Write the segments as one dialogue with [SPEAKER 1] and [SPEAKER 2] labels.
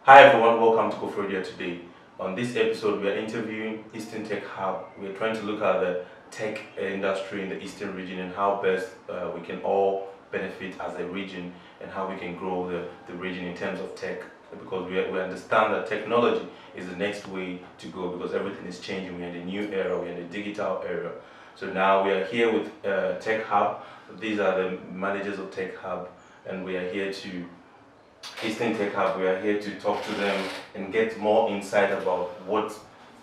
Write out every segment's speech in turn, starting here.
[SPEAKER 1] Hi everyone, welcome to Kofodia today. On this episode, we are interviewing Eastern Tech Hub. We're trying to look at the tech industry in the Eastern region and how best we can all benefit as a region and how we can grow the region in terms of tech. Because we understand that technology is the next way to go because everything is changing. We're in the new era, we're in the digital era. So now we are here with Tech Hub. These are the managers of Tech Hub, and we are here to Eastern Tech Hub. We are here to talk to them and get more insight about what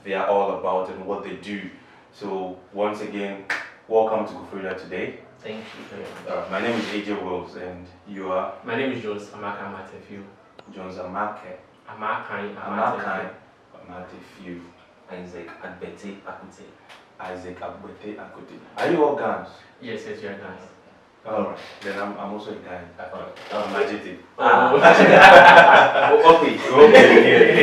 [SPEAKER 1] they are all about and what they do. So once again, welcome to Kufrida today.
[SPEAKER 2] Thank you.
[SPEAKER 1] My name is AJ Wills and you are?
[SPEAKER 2] My name is Jones Amaka Amatefiu.
[SPEAKER 1] Jones Amake.
[SPEAKER 2] Amakai
[SPEAKER 1] Amatefiu.
[SPEAKER 3] Isaac Agbete Akute.
[SPEAKER 1] Isaac Agbete Akute. Are you all Ghanaians?
[SPEAKER 2] Yes, you are nice.
[SPEAKER 1] Alright, then I'm also a guy. I'm adjective. Okay,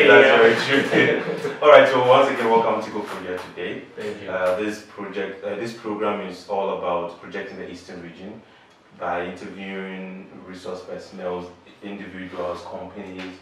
[SPEAKER 1] that's very true. Alright, so once again, welcome to Kofodia today.
[SPEAKER 2] Thank you.
[SPEAKER 1] This program is all about projecting the Eastern region by interviewing resource personnel, individuals, companies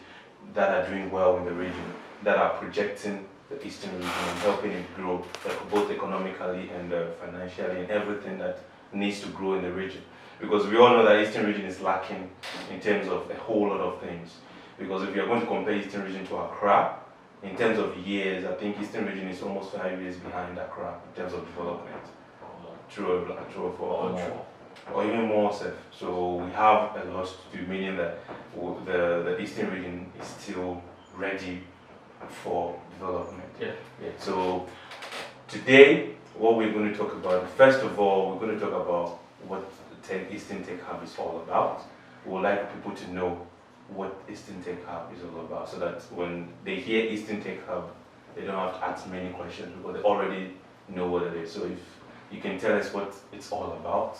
[SPEAKER 1] that are doing well in the region, that are projecting the Eastern region and helping it grow both economically and financially and everything that needs to grow in the region. Because we all know that Eastern region is lacking in terms of a whole lot of things. Because if you're going to compare Eastern region to Accra, in terms of years, I think Eastern region is almost 5 years behind Accra in terms of development. True or even more safe. So we have a lot to do, meaning that the Eastern region is still ready for development.
[SPEAKER 2] Yeah.
[SPEAKER 1] So today, what we're going to talk about, first of all, we're going to talk about what the Eastern Tech Hub is all about. We would like people to know what Eastern Tech Hub is all about so that when they hear Eastern Tech Hub, they don't have to ask many questions because they already know what it is. So if you can tell us what it's all about.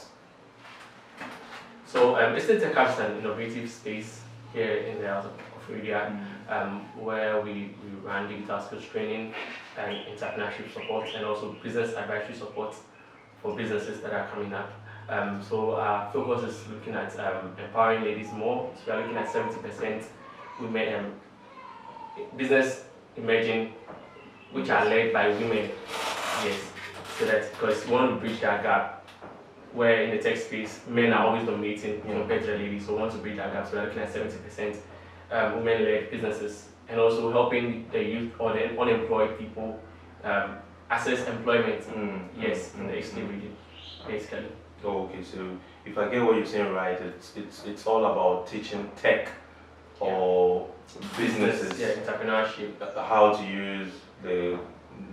[SPEAKER 2] So Eastern Tech Hub is an innovative space here in the House of Kofodia, where we run digital skills training and entrepreneurship support and also business advisory support for businesses that are coming up. So our focus is looking at empowering ladies more. So we are looking at 70% women business emerging, which are led by women. Yes, so that because we want to bridge that gap where in the tech space men are always dominating compared to the ladies. So we want to bridge that gap. So we are looking at 70% women-led businesses and also helping the youth or the unemployed people access employment. In the Eastern region, basically.
[SPEAKER 1] Oh, okay, so if I get what you're saying right, it's all about teaching tech or businesses,
[SPEAKER 2] entrepreneurship,
[SPEAKER 1] how to use the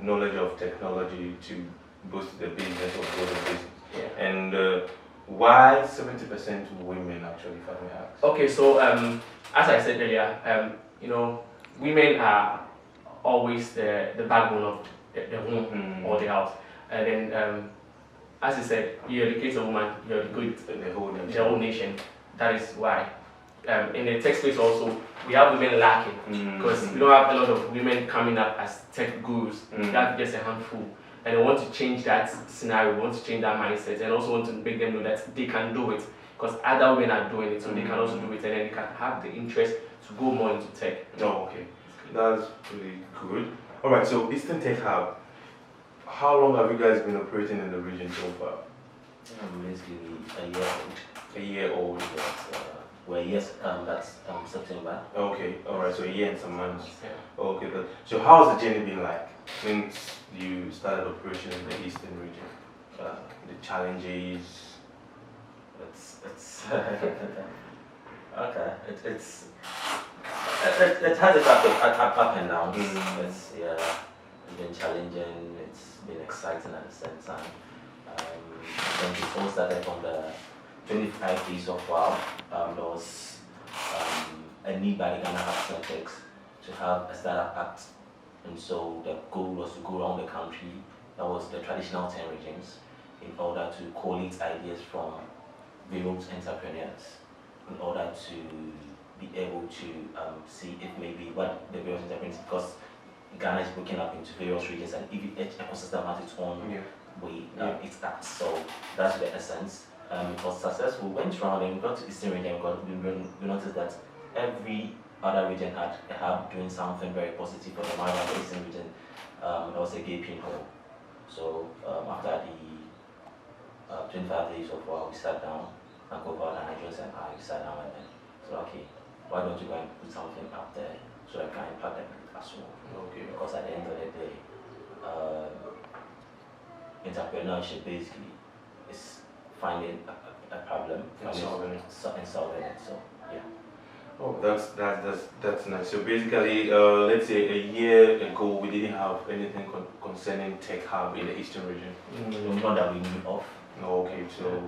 [SPEAKER 1] knowledge of technology to boost the business or grow the business.
[SPEAKER 2] Yeah.
[SPEAKER 1] And why 70% women actually, if I may ask?
[SPEAKER 2] Okay, so as I said earlier, women are always the backbone of the home or the house, and then. As I said, you educate a woman, you educate the whole nation. That is why. In the tech space also, we have women lacking because we don't have a lot of women coming up as tech gurus. We have just a handful. And we want to change that scenario, we want to change that mindset, and also want to make them know that they can do it because other women are doing it, so they can also do it, and then they can have the interest to go more into tech.
[SPEAKER 1] Oh, okay. That's pretty good. Alright, so Eastern Tech Hub. How long have you guys been operating in the region so far?
[SPEAKER 3] Basically a year old.
[SPEAKER 1] A year old.
[SPEAKER 3] Yes, that's September.
[SPEAKER 1] Okay, alright, so a year and some months.
[SPEAKER 2] Yeah.
[SPEAKER 1] Okay, so how has the journey been like since you started operation in the Eastern region? The challenges?
[SPEAKER 3] It's okay. It has its up and downs. It's been challenging. It's been exciting at the same time. When it all started from the 25 days of WOW, there was a need by the Ghana Hub Syntex to have a startup act, and so the goal was to go around the country. That was the traditional 10 regions, in order to collate ideas from various entrepreneurs, in order to be able to see if maybe what the various entrepreneurs, because Ghana is broken up into various regions and each ecosystem has its own way it acts. So that's the essence. It was successful. We went around and we got to Eastern region. We noticed that every other region had a hub doing something very positive for the Mara Basin region. There was a gaping hole. So after the 25 days of work, we sat down, and Cobalt and Nigerians and I sat down and then said, okay, why don't you go and put something up there so that we can impact them as well?
[SPEAKER 1] Okay.
[SPEAKER 3] Because at the end of the day, entrepreneurship basically is finding a problem
[SPEAKER 1] And solving it.
[SPEAKER 3] and solving it. So yeah.
[SPEAKER 1] Oh, that's nice. So basically, let's say a year ago, we didn't have anything concerning Tech Hub in the Eastern region.
[SPEAKER 3] Not that we knew of.
[SPEAKER 1] Okay, so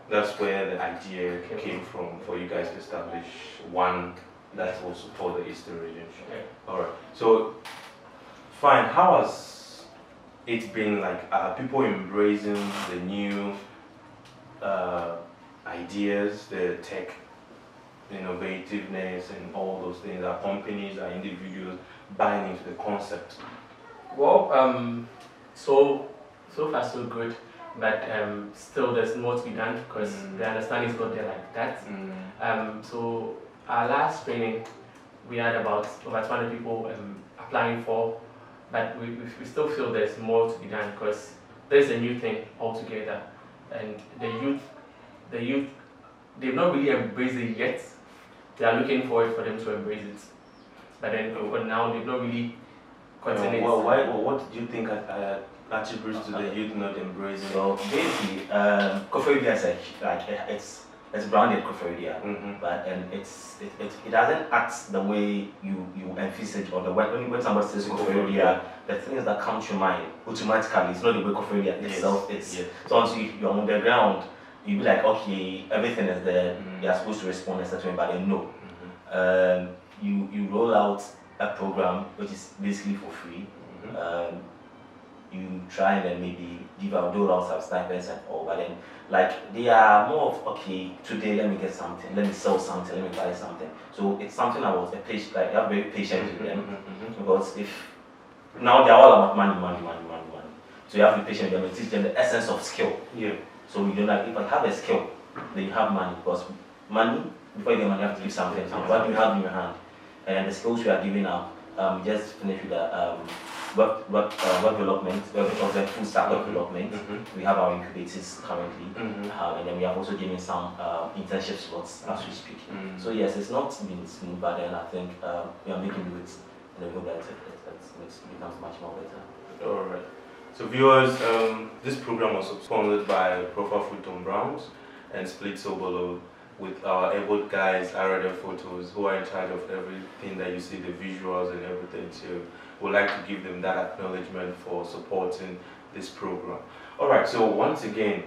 [SPEAKER 1] that's where the idea came from for you guys to establish one that will support the Eastern region.
[SPEAKER 2] Yeah.
[SPEAKER 1] All right. So, fine. How has it been like? Are people embracing the new ideas, the tech innovativeness, and all those things? Are companies, are individuals buying into the concept?
[SPEAKER 2] Well, so far so good, but still there's more to be done because the understanding is not there like that. So our last training, we had about over 200 people applying for, but we still feel there's more to be done because there's a new thing altogether, and the youth, they've not really embraced it yet. They are looking forward for them to embrace it, but then for now they've not really gotten it.
[SPEAKER 1] Well, what do you think attributes to the youth not embracing?
[SPEAKER 3] So basically, Koforidua is it's branded Koforidua, but it doesn't act the way you envisage or the way when somebody says Koforidua, the things that come to mind automatically it's not the way Koforidua itself is.
[SPEAKER 1] Yes.
[SPEAKER 3] So once you're on the ground, you be like, okay, everything is there. You're supposed to respond a certain way, but then no. You roll out a program which is basically for free. You try and then maybe dole out some stipends and all, but then like they are more of okay, today let me get something, let me sell something, let me buy something. So it's something I was a patient, like I'm very patient with them because if now they're all about money. So you have to be patient with them and teach them the essence of skill.
[SPEAKER 1] Yeah.
[SPEAKER 3] So you don't like if I have a skill, then you have money because money before you get money you have to give something. So what do you have in your hand? And the skills we are giving out, just finished with the web development, full stack web development. We have our incubators currently, and then we have also given some internship slots as we speak. So yes, it's not been smooth, but then I think we are making do it, and we hope that it becomes much more better.
[SPEAKER 1] All right. So viewers, this program was sponsored by Profa Futon Browns and Split Sobolo with our able guys, RDF Photos, who are in charge of everything that you see, the visuals and everything. So we'd like to give them that acknowledgement for supporting this program. All right. So once again,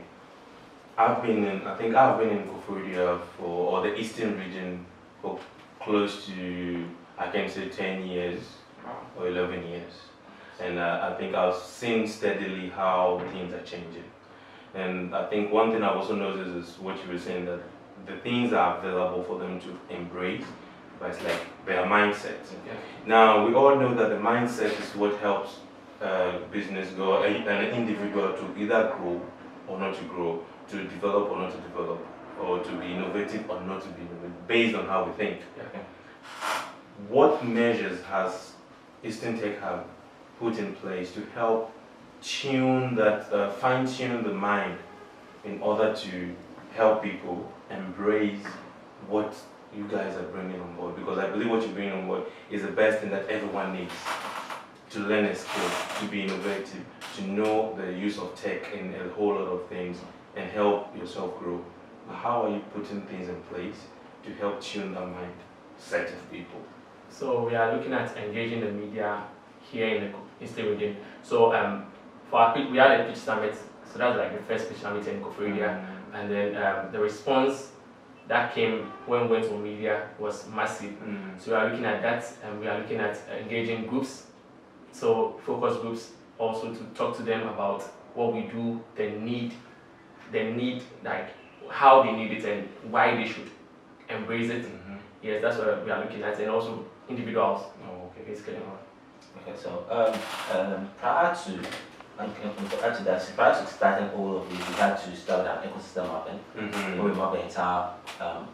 [SPEAKER 1] I think I've been in Koforidua or the Eastern region for close to, I can say 10 years or 11 years. And I think I've seen steadily how things are changing. And I think one thing I've also noticed is what you were saying, that the things are available for them to embrace, but it's like their mindset.
[SPEAKER 2] Yeah.
[SPEAKER 1] Now, we all know that the mindset is what helps business go, an individual to either grow or not to grow, to develop or not to develop, or to be innovative or not to be innovative, based on how we think.
[SPEAKER 2] Yeah.
[SPEAKER 1] What measures has Eastern Tech Hub put in place to help tune that, fine-tune the mind in order to help people embrace what you guys are bringing on board? Because I believe what you're bringing on board is the best thing that everyone needs to learn a skill, to be innovative, to know the use of tech in a whole lot of things and help yourself grow. How are you putting things in place to help tune that mindset of people?
[SPEAKER 2] So we are looking at engaging the media here in the Eastern region. So for our we had a pitch summit, so that's like the first pitch summit in Koforidua, and then the response that came when we went to media was massive. So we are looking at that, and we are looking at engaging groups, so focus groups, also to talk to them about what we do, the need, like how they need it and why they should embrace it. Yes, that's what we are looking at, and also individuals.
[SPEAKER 1] Oh, okay.
[SPEAKER 2] Basically.
[SPEAKER 3] Okay, so prior to starting all of this, we had to start an ecosystem mapping, where we map the entire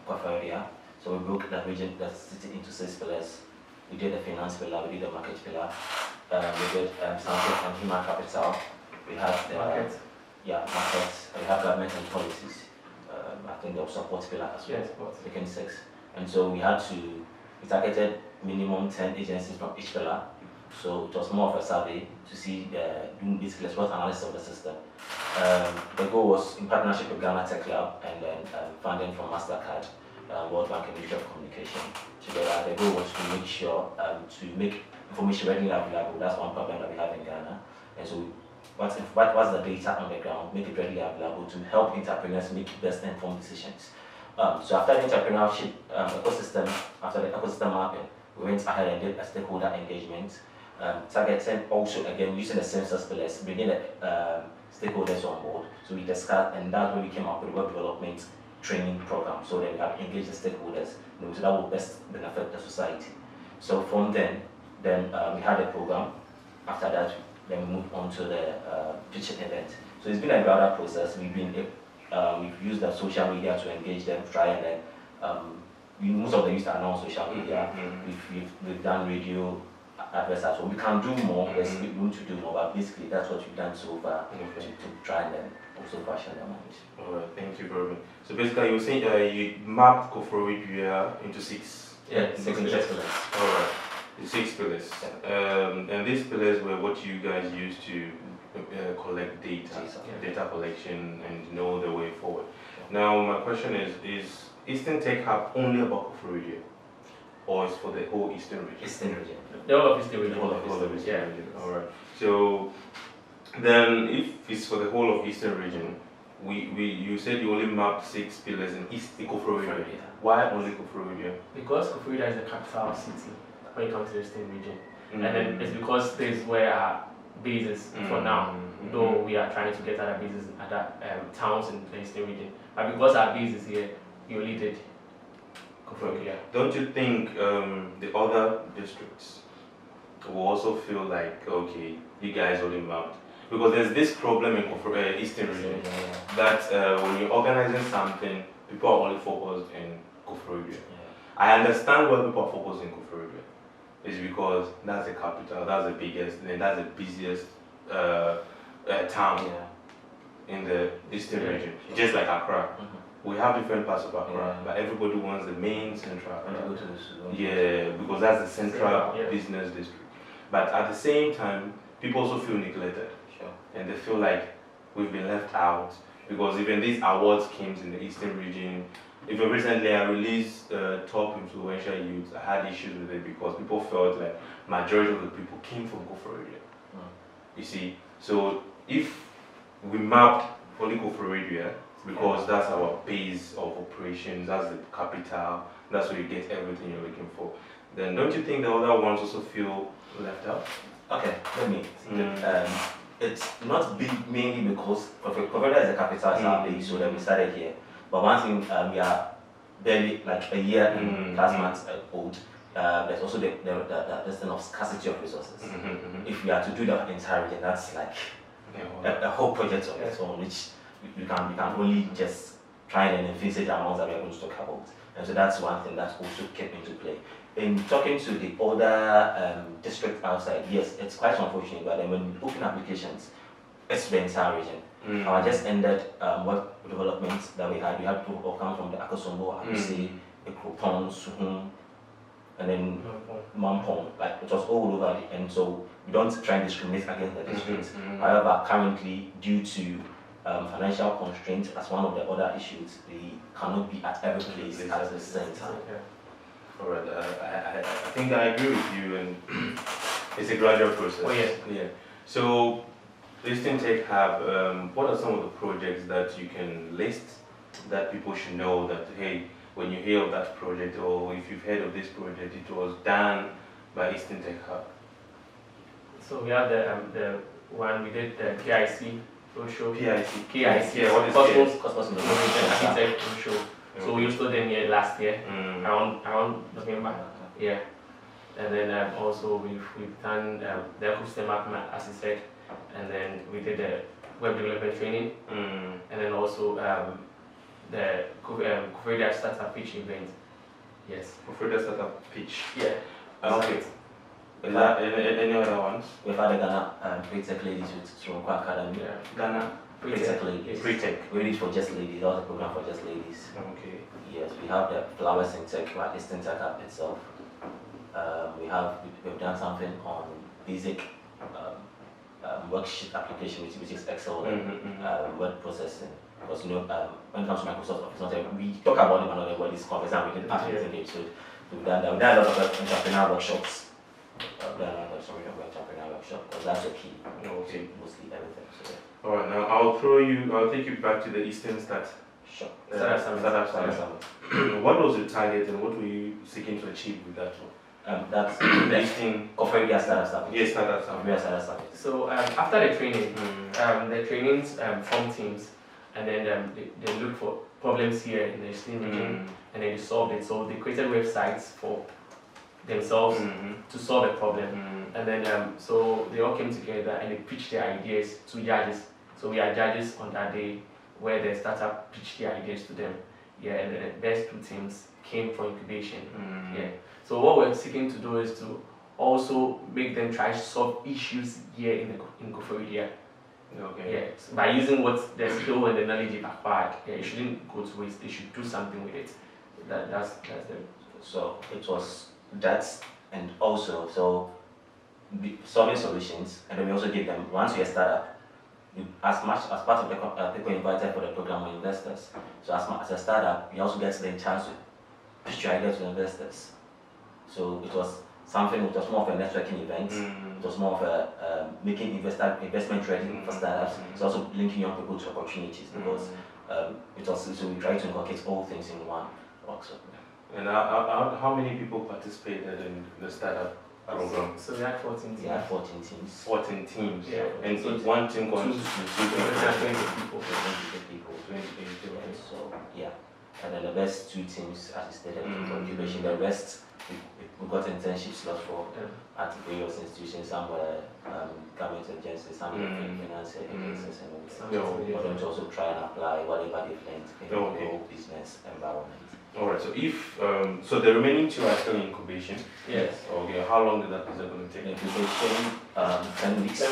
[SPEAKER 3] Koforidua. So we broke the region, the city into 6 pillars. We did the finance pillar, we did the market pillar, we did something on human capital. We have the
[SPEAKER 2] Market.
[SPEAKER 3] market. We have government and policies. I think there was support pillar as well.
[SPEAKER 2] Yes, but
[SPEAKER 3] Taken 6. And so we targeted minimum 10 agencies from each pillar. So it was more of a survey to see, doing basically a SWOT analysis of the system. The goal was in partnership with Ghana Tech Lab and then funding from MasterCard, World Bank and Ministry of Communication. Together, the goal was to make sure, to make information readily available. That's one problem that we have in Ghana. And so what's the data on the ground, make it readily available to help entrepreneurs make best informed decisions. So after the entrepreneurship ecosystem, after the ecosystem mapping, we went ahead and did a stakeholder engagement, targeting also again using the census pillars, bringing the stakeholders on board. So we discussed, and that's when we came up with a web development training program. So then we have engaged the stakeholders, so that will best benefit the society. So from then we had a program. After that, then we moved on to the pitching event. So it's been a broader process. We've used the social media to engage them, try and then most of them used to announce social media. We've done radio adverts as well. We can do more, there's room to do more, but basically that's what we've done so far to try and then also fashion their mind.
[SPEAKER 1] Alright, thank you very much. So basically you were saying you mapped Koforidua into 6.
[SPEAKER 3] Yeah, 6 pillars.
[SPEAKER 1] Alright, the 6 pillars. And these pillars were what you guys used to collect data collection and know the way forward. Now my question is Eastern Tech Hub only about Koforidua? Or is for the whole Eastern region?
[SPEAKER 3] Eastern region.
[SPEAKER 2] the whole of Eastern region.
[SPEAKER 1] The whole of Eastern region. Alright. So then if it's for the whole of Eastern region, you said you only mapped 6 pillars in Koforidua. Why only Koforidua?
[SPEAKER 2] Because Koforidua is the capital city when it comes to the Eastern region. And then it's because this is where our bases for now, though we are trying to get other bases in other towns in the Eastern region. But because our base is here, we only did Koforidua.
[SPEAKER 1] Don't you think the other districts will also feel like, okay, you guys only mapped? Because there's this problem in Eastern region that when you're organizing something, people are only focused in Koforidua. I understand why people are focused in Koforidua. It's because that's the capital, that's the biggest, and that's the busiest town in the Eastern region. Just like Accra. We have different parts of Accra, but everybody wants the main central Accra. Because that's the central business district. But at the same time, people also feel neglected. And they feel like we've been left out. Because even these award schemes in the Eastern region, even recently I released Top Influential Youth, I had issues with it because people felt like majority of the people came from Koforidua. You see, so if we map only Koforidua, because that's our base of operations, that's the capital, that's where you get everything you're looking for, then don't you think the other ones also feel left out?
[SPEAKER 3] Okay, let me. It's not big mainly because Koforidua is the capital, it's our base, so then we started here. But one thing, we are barely like a year and plus months old. There's also the thing of scarcity of resources. If we are to do the entire region, that's like a whole project of its own, which we can only just try and envisage the amounts that we are going to talk about. And so that's one thing that also came into play. In talking to the other districts outside, yes, it's quite unfortunate, but then when we open applications, it's the entire region. I just ended web development that we had to come from the Akosombo, Akose, Ekropon, Suhum, and then Mampong. Like it was all over, and so we don't try and discriminate against the districts. However, currently, due to financial constraints as one of the other issues, we cannot be at every place at the same time.
[SPEAKER 1] Alright, I think I agree with you, and it's a gradual process. Yeah. So, Eastern Tech Hub, what are some of the projects that you can list that people should know that, hey, when you hear of that project, or if you've heard of this project, it was done by Eastern Tech Hub?
[SPEAKER 2] So we have the one we did, the KIC Roadshow.
[SPEAKER 1] KIC?
[SPEAKER 2] Yeah,
[SPEAKER 1] what is
[SPEAKER 3] Cosmos
[SPEAKER 2] Innovation Architect Roadshow. So we also did here last year, around November. Yeah. And then also we've done the ecosystem map, as you said, and then we did the web development training, and then also the Koforidua Startup Pitch event. Yes.
[SPEAKER 1] Florida Startup Pitch.
[SPEAKER 2] Yeah.
[SPEAKER 1] Okay. Is that any other ones?
[SPEAKER 3] We've had the Ghana Pre-Tech Ladies with Suroko Academy.
[SPEAKER 2] Yeah.
[SPEAKER 1] Ghana
[SPEAKER 3] Pre-Tech Ladies.
[SPEAKER 1] Pre-Tech.
[SPEAKER 3] We did for just ladies. That was a program for just ladies.
[SPEAKER 1] Okay.
[SPEAKER 3] Yes, we have the Flowers in Tech, or Eastern Tech App itself. We've done something on basic worksheet application, which is Excel and word processing. Because when it comes to Microsoft Office, we talk about it another word is conference and we can ask anything. So we've done that. We've done a lot of entrepreneurial workshops. Entrepreneurial workshop because that's the key.
[SPEAKER 1] Okay.
[SPEAKER 3] Mostly everything. So,
[SPEAKER 1] All right. Now I'll take you back to the Eastern Start.
[SPEAKER 3] sure.
[SPEAKER 1] Startup Summit. What was the target and what were you seeking to achieve with that one?
[SPEAKER 3] That's
[SPEAKER 1] The Eastern.
[SPEAKER 3] Koforidua Startup Summit.
[SPEAKER 1] Yes, Startup Summit.
[SPEAKER 3] Koforidua Startup Summit.
[SPEAKER 2] So after the training,
[SPEAKER 1] Mm.
[SPEAKER 2] the trainings form teams, and then they look for problems here in the Eastern region, and then they solved it. So they created websites for themselves to solve a problem, and then so they all came together and they pitched their ideas to judges. So we are judges on that day where the startup pitched their ideas to them. Yeah, and then the best two teams came for incubation. Yeah. So what we're seeking to do is to also make them try to solve issues here in Koforidua.
[SPEAKER 1] Okay.
[SPEAKER 2] Yeah, so by using what the skill and the knowledge they've acquired, yeah, it shouldn't go to waste. They should do something with it. That's the.
[SPEAKER 3] So it was that, and also solving solutions, and then we also give them once you're a startup, as much as part of the people invited for the program were investors. So as a startup, you also get the chance to pitch your idea to investors. So it was something which was more of a networking event. It was more of a making investment ready for startups. It's also linking young people to opportunities because it was so we try to inculcate all things in one workshop.
[SPEAKER 1] And how many people participated in the startup program?
[SPEAKER 2] So we had 14 teams.
[SPEAKER 3] We had 14 teams.
[SPEAKER 1] 14 teams.
[SPEAKER 2] Yeah.
[SPEAKER 1] And each one team consists of 20
[SPEAKER 2] people.
[SPEAKER 3] 20 people.
[SPEAKER 1] 20 people.
[SPEAKER 3] And so yeah. And then the best two teams assisted in incubation. The rest we got internship slots for at various institutions. Some were government agencies, some were finance agencies, and all that. For them to also try and apply whatever they've learned in the whole business environment.
[SPEAKER 1] All right. So if so, the remaining two are still in incubation.
[SPEAKER 2] Yes.
[SPEAKER 1] Okay. How long is that going to take?
[SPEAKER 3] Incubation 10 weeks.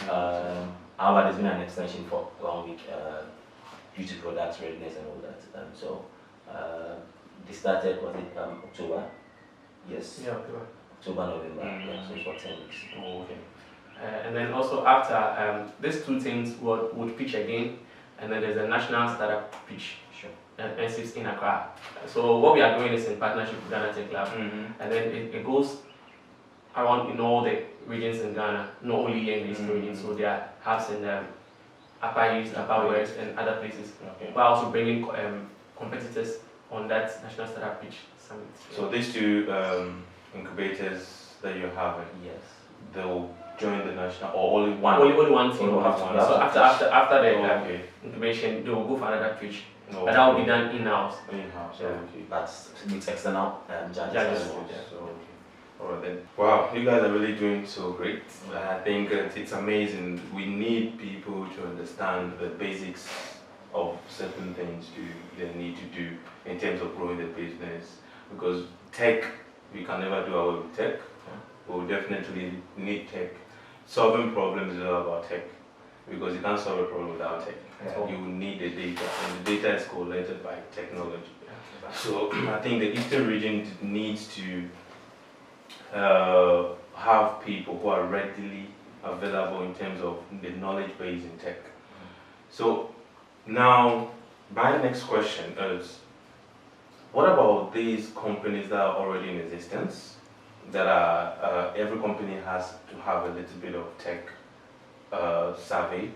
[SPEAKER 3] However, there's been an extension for 1 week due to product readiness and all that. They started October. Yes.
[SPEAKER 2] Yeah.
[SPEAKER 3] October, November. Yeah, so it's for 10 weeks.
[SPEAKER 1] Oh, okay.
[SPEAKER 2] And then also after these two teams would pitch again, and then there's a national startup pitch.
[SPEAKER 3] Sure.
[SPEAKER 2] And NCIPS in Accra. So what we are doing is in partnership with Ghana Tech Lab, and then it goes around in all the regions in Ghana, not only here in the Eastern region. So there are hubs in Upper East, Upper West, and other places.
[SPEAKER 1] Okay.
[SPEAKER 2] We're also bringing competitors on that national startup pitch summit.
[SPEAKER 1] So these two incubators that you're having,
[SPEAKER 3] Yes.
[SPEAKER 1] they'll join the national, or only one?
[SPEAKER 2] Only one team
[SPEAKER 3] Only
[SPEAKER 2] will have
[SPEAKER 3] one.
[SPEAKER 2] one. So after the
[SPEAKER 1] Okay.
[SPEAKER 2] incubation, they will go for another pitch.
[SPEAKER 1] No.
[SPEAKER 2] But that will be done in-house.
[SPEAKER 1] In-house.
[SPEAKER 2] Yeah.
[SPEAKER 1] Okay.
[SPEAKER 3] That's with external judges.
[SPEAKER 2] Judges.
[SPEAKER 3] as well.
[SPEAKER 2] Yeah.
[SPEAKER 1] So, okay. All right then. Wow, you guys are really doing so great. I think it's amazing. We need people to understand the basics of certain things they need to do in terms of growing the business. Because tech, we can never do away with tech. We'll definitely need tech. Solving problems is all about tech. Because you can't solve a problem without tech.
[SPEAKER 3] Yeah.
[SPEAKER 1] You need the data, and the data is correlated by technology. So I think the Eastern region needs to have people who are readily available in terms of the knowledge base in tech. So now, my next question is, what about these companies that are already in existence, that are, every company has to have a little bit of tech savvy,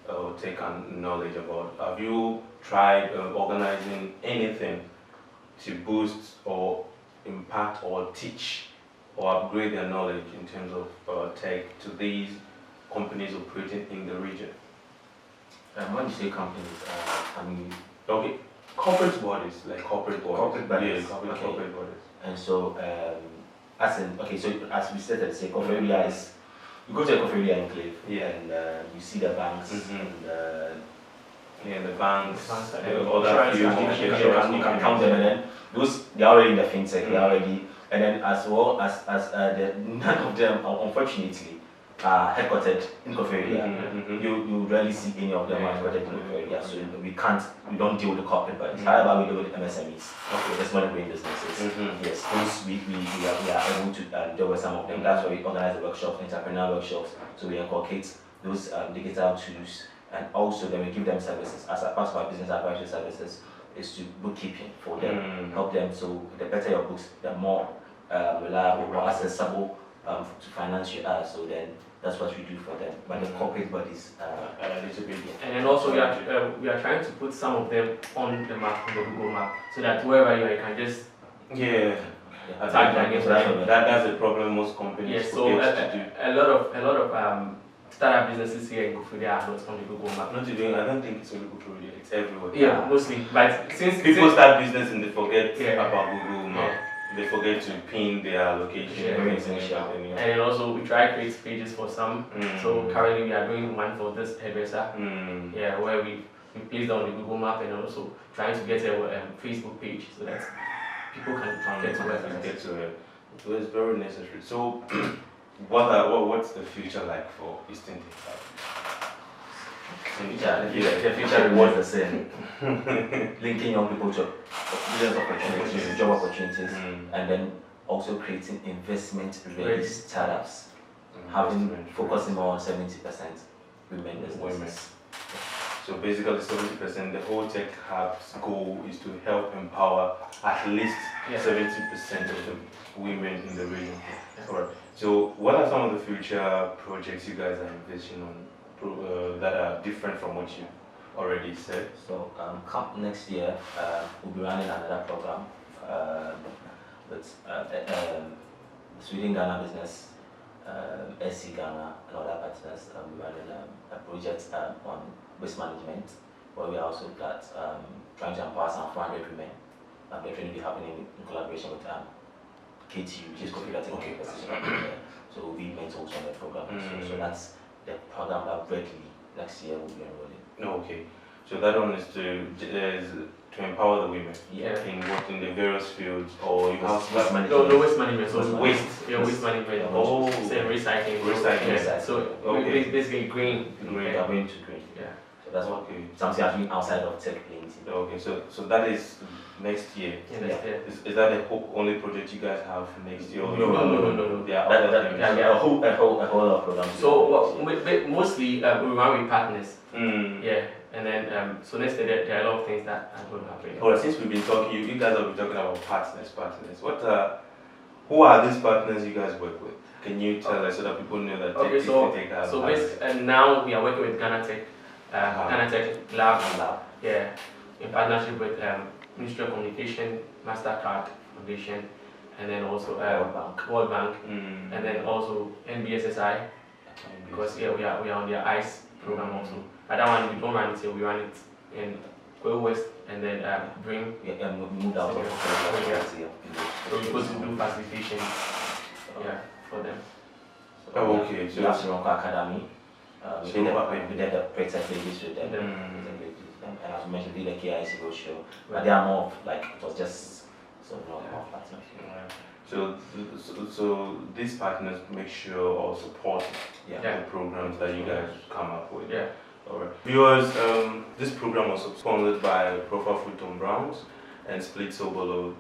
[SPEAKER 1] or tech and knowledge about? Have you tried organizing anything to boost or impact or teach or upgrade their knowledge in terms of tech to these companies operating in the region?
[SPEAKER 3] When you say companies, I mean,
[SPEAKER 1] Okay, corporate bodies, like corporate bodies.
[SPEAKER 3] Corporate bodies,
[SPEAKER 1] Yeah,
[SPEAKER 3] okay.
[SPEAKER 1] corporate bodies.
[SPEAKER 3] and so as we said, say Koforidua is, you go to a Koforidua enclave,
[SPEAKER 1] Yeah.
[SPEAKER 3] and you see the banks and
[SPEAKER 1] Yeah, the banks,
[SPEAKER 2] The banks,
[SPEAKER 1] other
[SPEAKER 2] insurance
[SPEAKER 1] few
[SPEAKER 2] companies.
[SPEAKER 3] you can count them, and then those they're already in the fintech, they're already, and then as well as none of them, unfortunately, are headquartered in Kofi area. You rarely see any of them headquartered in Kofi area, so we don't deal with the corporate bodies. However, we deal with MSMEs, the small and growing businesses. Yes, those we are able to deal with some of them. That's why we organize the workshops, entrepreneurial workshops, so we inculcate those digital tools, and also then we give them services as a part of our business advisory services is to bookkeeping for them, help them. So the better your books, the more reliable, more accessible to finance you are. So then that's what we do for them. But the corporate bodies a little bit.
[SPEAKER 2] And then also we are trying to put some of them on the map, on the Google map, so that wherever you are, you can just
[SPEAKER 1] that's the problem most companies
[SPEAKER 2] forget to do. A lot of startup businesses here in Koforidua are not on the Google map.
[SPEAKER 1] Not doing. I don't think it's only Koforidua. It's everywhere.
[SPEAKER 2] Yeah, mostly. But since
[SPEAKER 1] people start business and they forget about Google Map. They forget to pin their location.
[SPEAKER 2] And then also we try to create pages for some. So currently we are doing one for this hairdresser. Where we placed on the Google map, and also trying to get a Facebook page so that people can get to it.
[SPEAKER 1] So it's very necessary. So what's the future like for Eastern Tech?
[SPEAKER 3] The future remains the same. Linking young people to business opportunities, job opportunities, and then also creating investment-ready startups. Focusing more on 70% women businesses.
[SPEAKER 1] So basically 70%, the whole Tech Hub's goal is to help empower at least 70% of the women in the region. Alright. So what are some of the future projects you guys are investing on that are different from what you already said?
[SPEAKER 3] So next year we'll be running another program with Sweden Ghana Business, SC Ghana, and other partners. We're running a project on waste management, where we are also trying to empower some 400 women. The training will be happening in collaboration with KTU, which is Koforidua Technical University. So we'll be mentors on the program. So that's the program that Berkeley next year will be enrolling.
[SPEAKER 1] Okay. So that one is to empower the women in the various fields, or you have
[SPEAKER 2] waste management. No, waste management. So waste management.
[SPEAKER 1] Oh,
[SPEAKER 2] recycling. So basically green.
[SPEAKER 3] We are going to green.
[SPEAKER 2] Yeah.
[SPEAKER 3] So that's what something happening outside of tech.
[SPEAKER 1] Okay. So that is next year. Is that the only project you guys have next year?
[SPEAKER 3] No. A whole lot of programs.
[SPEAKER 2] So mostly we run with partners. And then so next year there are a lot of things that are going to happen.
[SPEAKER 1] Alright, since we've been talking, you guys have been talking about partners. Who are these partners you guys work with? Can you tell us so that people know that Tech has
[SPEAKER 2] basically now we are working with Ghana Tech, Ghana Tech Lab. In partnership with Ministry of Communication, MasterCard Foundation, and then also World Bank, and then also NBSSI, because we are on their ICE program also. But that one we don't run it here, we run it in Go West and then bring.
[SPEAKER 3] We moved out of
[SPEAKER 2] So we go to do facilitation for them.
[SPEAKER 1] Okay.
[SPEAKER 3] So that's Ronco Academy. We did the pre-tech ladies with them. And as we mentioned, we did the KIC roadshow. But they are more of like, it was just more partners.
[SPEAKER 1] So these partners make sure or support the programs that you guys come up with. Alright. Viewers, this program was sponsored by Profa Fruit on Browns and Split Sobolo